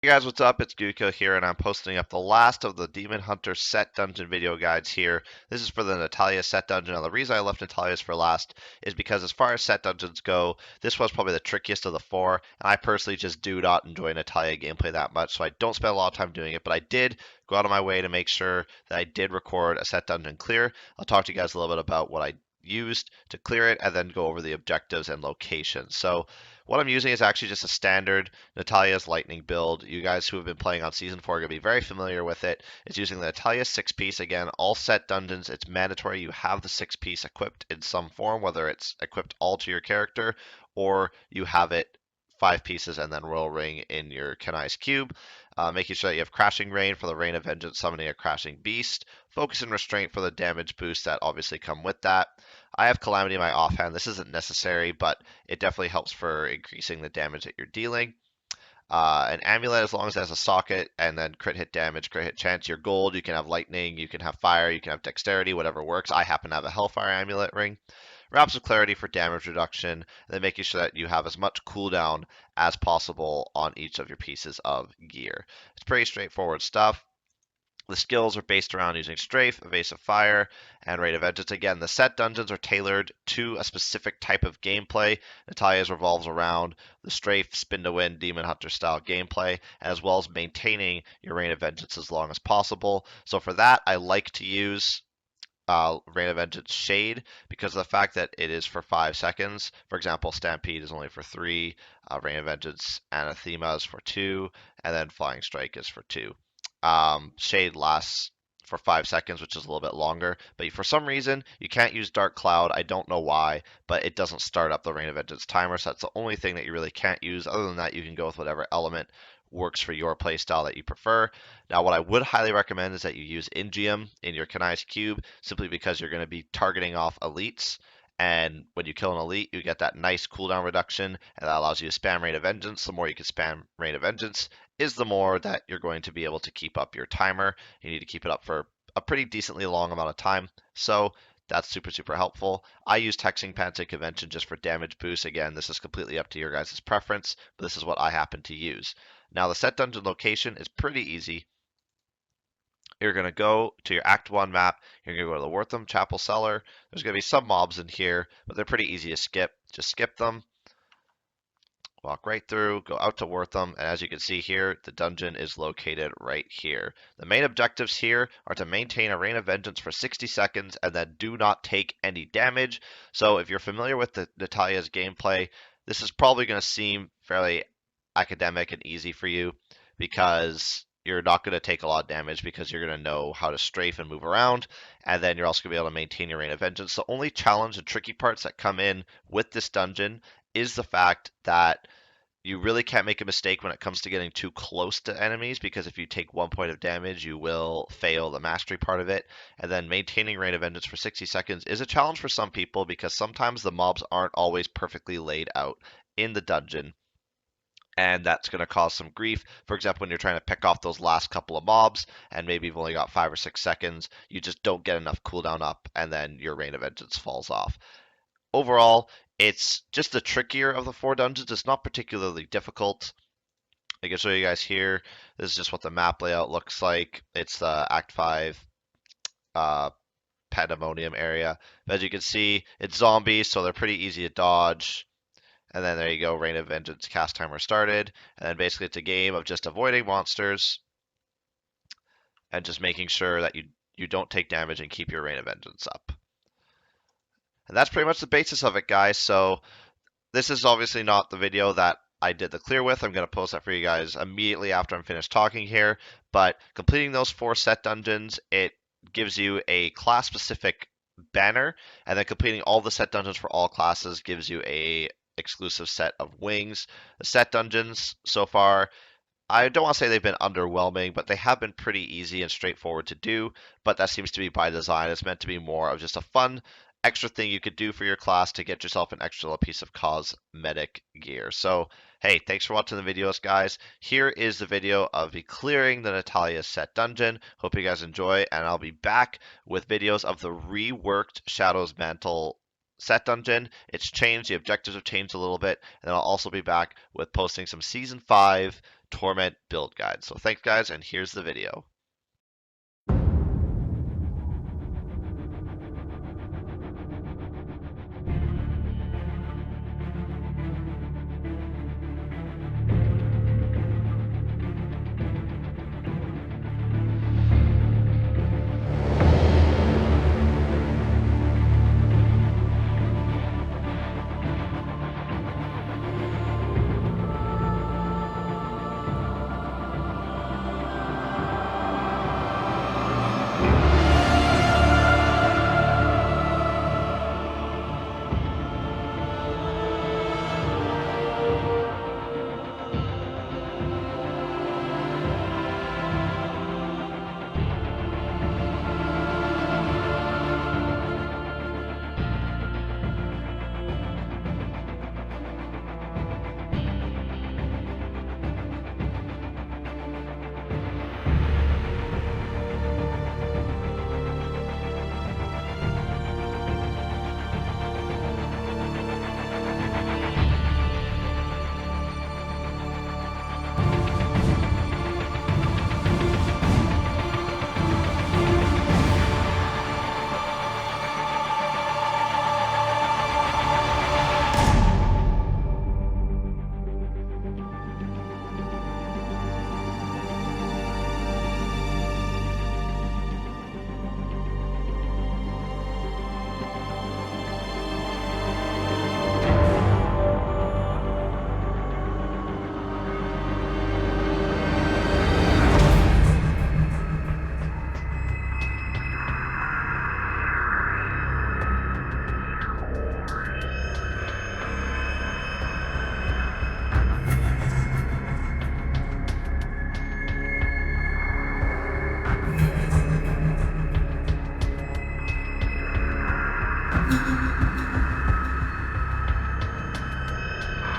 Hey guys, what's up? It's Gukill here, and I'm posting up the last of the Demon Hunter set dungeon video guides here. This is for the Natalya set dungeon. Now, the reason I left Natalya's for last is because as far as set dungeons go, this was probably the trickiest of the four, and I personally just do not enjoy Natalya gameplay that much, so I don't spend a lot of time doing it, but I did go out of my way to make sure that I did record a set dungeon clear. I'll talk to you guys a little bit about what I used to clear it and then go over the objectives and locations. So what I'm using is actually just a standard Natalya's Lightning build. You guys who have been playing on Season 4 are going to be very familiar with it. It's using the Natalya 6-piece. Again, all set dungeons, it's mandatory you have the 6-piece equipped in some form, whether it's equipped all to your character or you have it 5 pieces and then Royal Ring in your Kanai's Cube. Making sure that you have Crashing Rain for the Rain of Vengeance, summoning a Crashing Beast. Focus and Restraint for the damage boost that obviously come with that. I have Calamity in my offhand. This isn't necessary, but it definitely helps for increasing the damage that you're dealing. An amulet, as long as it has a socket, and then crit hit damage, crit hit chance. Your gold, you can have lightning, you can have fire, you can have dexterity, whatever works. I happen to have a Hellfire amulet ring. Wraps of Clarity for damage reduction, and then making sure that you have as much cooldown as possible on each of your pieces of gear. It's pretty straightforward stuff. The skills are based around using Strafe, Evasive Fire, and Rate of Vengeance. Again, the set dungeons are tailored to a specific type of gameplay. Natalya's revolves around the Strafe, Spin to Win, Demon Hunter style gameplay, as well as maintaining your Rain of Vengeance as long as possible. So for that, I like to use Rain of Vengeance Shade because of the fact that it is for 5 seconds. For example, Stampede is only for 3, Rain of Vengeance Anathema is for 2, and then Flying Strike is for 2. Shade lasts for 5 seconds, which is a little bit longer. But for some reason, you can't use Dark Cloud. I don't know why, but it doesn't start up the Rain of Vengeance timer. So that's the only thing that you really can't use. Other than that, you can go with whatever element works for your playstyle that you prefer. Now, what I would highly recommend is that you use Ingium in your Kanai's Cube, simply because you're going to be targeting off elites. And when you kill an elite, you get that nice cooldown reduction, and that allows you to spam Rain of Vengeance. The more you can spam Rain of Vengeance, is the more that you're going to be able to keep up your timer. You need to keep it up for a pretty decently long amount of time. So that's super, super helpful. I use Hexing Pants and Convention just for damage boost. Again, this is completely up to your guys' preference, but this is what I happen to use. Now, the set dungeon location is pretty easy. You're going to go to your Act 1 map. You're going to go to the Wortham Chapel Cellar. There's going to be some mobs in here, but they're pretty easy to skip. Just skip them. Walk right through, go out to Wortham, and as you can see here, the dungeon is located right here. The main objectives here are to maintain a Rain of Vengeance for 60 seconds and then do not take any damage. So if you're familiar with the Natalya's gameplay, this is probably going to seem fairly academic and easy for you because you're not going to take a lot of damage because you're going to know how to strafe and move around, and then you're also going to be able to maintain your Rain of Vengeance. The only challenge and tricky parts that come in with this dungeon is the fact that you really can't make a mistake when it comes to getting too close to enemies, because if you take 1 point of damage, you will fail the mastery part of it. And then maintaining Rain of Vengeance for 60 seconds is a challenge for some people because sometimes the mobs aren't always perfectly laid out in the dungeon, and that's going to cause some grief. For example, when you're trying to pick off those last couple of mobs and maybe you've only got 5 or 6 seconds, you just don't get enough cooldown up and then your Rain of Vengeance falls off. Overall, it's just the trickier of the 4 dungeons. It's not particularly difficult. I can show you guys here. This is just what the map layout looks like. It's the Act 5 uh, Pandemonium area. But as you can see, it's zombies, so they're pretty easy to dodge. And then there you go, Rain of Vengeance cast timer started. And then basically it's a game of just avoiding monsters and just making sure that you don't take damage and keep your Rain of Vengeance up. And that's pretty much the basis of it, guys. So this is obviously not the video that I did the clear with. I'm going to post that for you guys immediately after I'm finished talking here. But completing those 4 set dungeons, it gives you a class-specific banner, and then completing all the set dungeons for all classes gives you a exclusive set of wings. The set dungeons so far, I don't want to say they've been underwhelming, but they have been pretty easy and straightforward to do, but that seems to be by design. It's meant to be more of just a fun extra thing you could do for your class to get yourself an extra little piece of cosmetic gear. So, hey, thanks for watching the videos, guys. Here is the video of me clearing the Natalya set dungeon. Hope you guys enjoy, and I'll be back with videos of the reworked Shadow's Mantle set dungeon. It's changed, the objectives have changed a little bit, and I'll also be back with posting some Season 5 Torment build guide. So thanks guys, and here's the video.